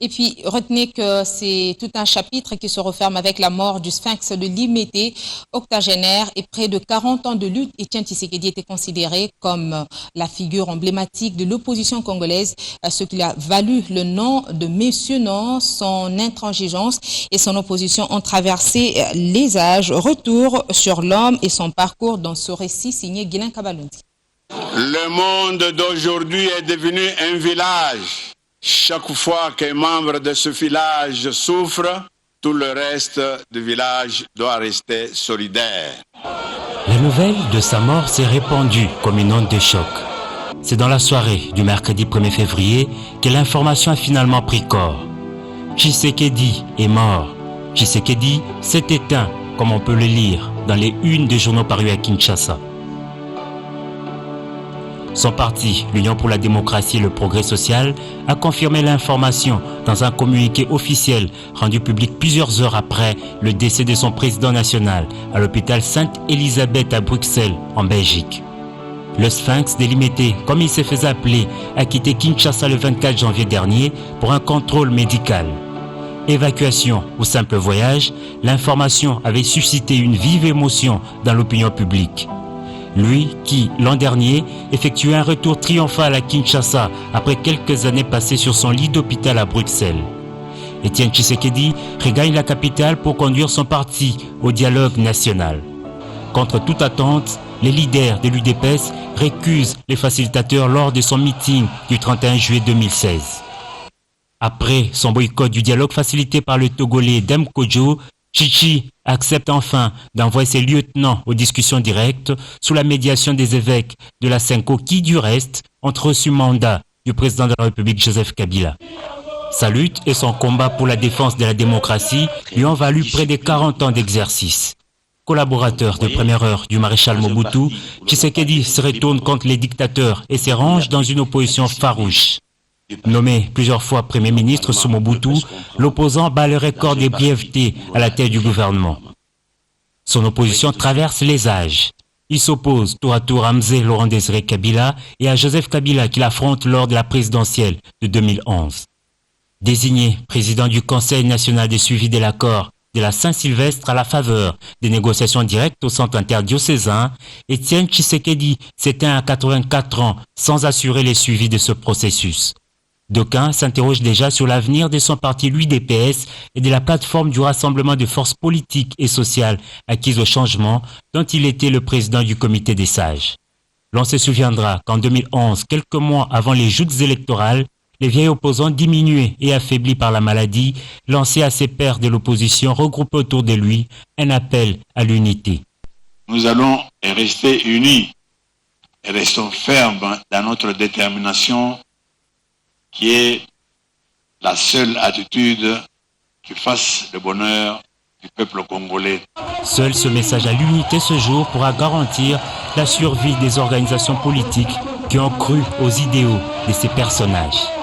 Et puis, retenez que c'est tout un chapitre qui se referme avec la mort du sphinx de Limété, octogénaire et près de 40 ans de lutte. Étienne Tshisekedi était considéré comme la figure emblématique de l'opposition congolaise, ce qui a valu le nom de Monsieur Non. Son intransigeance et son opposition ont traversé les âges. Retour sur l'homme et son parcours dans ce récit signé Guilain Kabalundi. Le monde d'aujourd'hui est devenu un village. Chaque fois qu'un membre de ce village souffre, tout le reste du village doit rester solidaire. La nouvelle de sa mort s'est répandue comme une onde de choc. C'est dans la soirée du mercredi 1er février que l'information a finalement pris corps. Tshisekedi est mort. Tshisekedi s'est éteint, comme on peut le lire dans les unes des journaux parus à Kinshasa. Son parti, l'Union pour la démocratie et le progrès social, a confirmé l'information dans un communiqué officiel rendu public plusieurs heures après le décès de son président national à l'hôpital Sainte-Élisabeth à Bruxelles, en Belgique. Le Sphinx délimité, comme il s'est fait appeler, a quitté Kinshasa le 24 janvier dernier pour un contrôle médical. Évacuation ou simple voyage, l'information avait suscité une vive émotion dans l'opinion publique. Lui qui, l'an dernier, effectuait un retour triomphal à Kinshasa après quelques années passées sur son lit d'hôpital à Bruxelles. Étienne Tshisekedi regagne la capitale pour conduire son parti au dialogue national. Contre toute attente, les leaders de l'UDPS récusent les facilitateurs lors de son meeting du 31 juillet 2016. Après son boycott du dialogue facilité par le Togolais Dem Kodjo, Chichi accepte enfin d'envoyer ses lieutenants aux discussions directes sous la médiation des évêques de la Senko qui, du reste, ont reçu mandat du président de la République Joseph Kabila. Sa lutte et son combat pour la défense de la démocratie lui ont valu près de 40 ans d'exercice. Collaborateur de première heure du maréchal Mobutu, Tshisekedi se retourne contre les dictateurs et se range dans une opposition farouche. Nommé plusieurs fois Premier ministre sous Mobutu, l'opposant bat le record des brièvetés à la tête du gouvernement. Son opposition traverse les âges. Il s'oppose tour à tour à Mzee Laurent Désiré Kabila et à Joseph Kabila qu'il affronte lors de la présidentielle de 2011. Désigné président du Conseil national de suivi de l'accord de la Saint-Sylvestre à la faveur des négociations directes au centre interdiocésain, Étienne Tshisekedi s'éteint à 84 ans sans assurer les suivis de ce processus. D'aucuns s'interrogent déjà sur l'avenir de son parti l'UDPS et de la plateforme du rassemblement de forces politiques et sociales acquises au changement dont il était le président du comité des sages. L'on se souviendra qu'en 2011, quelques mois avant les joutes électorales, les vieils opposants diminués et affaiblis par la maladie lançaient à ses pairs de l'opposition regroupés autour de lui un appel à l'unité. Nous allons rester unis et restons fermes dans notre détermination qui est la seule attitude qui fasse le bonheur du peuple congolais. Seul ce message à l'unité ce jour pourra garantir la survie des organisations politiques qui ont cru aux idéaux de ces personnages.